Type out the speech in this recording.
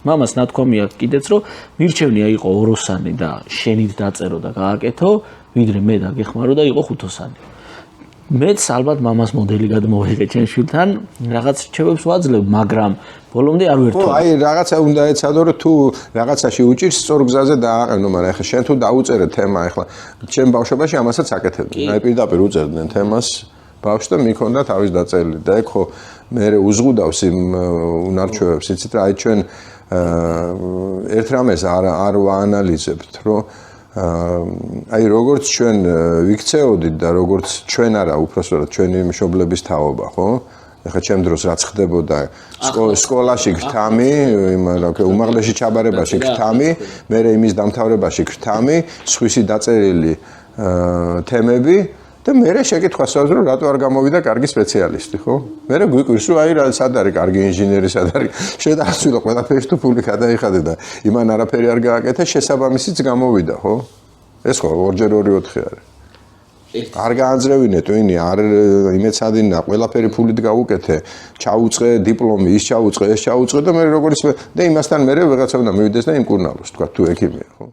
მამას ნათქვამი აქვს კიდეც, რომ მირჩევნია იყო ოროსანი და შენით დაწერო და გააკეთო, ვიდრე მე დაგეხმარო და იყო ხუთოსანი. მეც ალბათ მამას მოდელი გადმოვიღე ჩემ შვილთან, რაღაც რჩევებს ვაძლევ, მაგრამ ბოლომდე არ ვერთო. აი რაღაცა უნდა ეცადო, რომ თუ რაღაცაში უჭირს სწორ გზაზე დააყენო, მაგრამ ეხლა შენ თუ დაუწერე თემა, ეხლა ჩემ ბავშვობაში ამასაც აკეთებდნენ. აი პირდაპირ უწერდნენ თემას ბავშვს და მიქონდა თავის დაწერილი და ეგ ხო მე უზღუდავს იმ უნარჩვევებს, იცით რა, აი ჩვენ ერთ რამეს არ ვაანალიზებთ, რომ აი როგორც ჩვენ ვიქცეოდით და როგორც ჩვენ არა უпроსტად ჩვენი მშობლების თაობა, ხო? ეხლა ჩემ დროს რაც ხდებოდა სკოლაში გრთამი, უმაღლესი ჩაბარებაში გრთამი, მე იმის დამთავრებაში გრთამი, სხვისი დაწერილი თემები და მე შეკითხვას ვაძლევ, რომ რატო არ გამოვიდა კარგი სპეციალისტი, ხო? მე გვიკვირს, რომ აი რა სად არის კარგი ინჟინერი, სად არის შედარწმუნდა ყველაფერს თუ ფული გადაიხადე და იმან არაფერი არ გააკეთა, შესაბამისიც გამოვიდა, ხო? ეს ხო 2x2 4 არის. არ გაანძრევინეთ ვინი, არ იმეცადინა, ყველაფერი ფულით გაუკეთე, ჩაუწყე დიპლომი, ის ჩაუწყე, ეს ჩაუწყე და მე როგორ ისე და იმასთან მე ვიღაცა უნდა მივიდეს და იმკურნალოს, თქვა თუ ექიმია, ხო?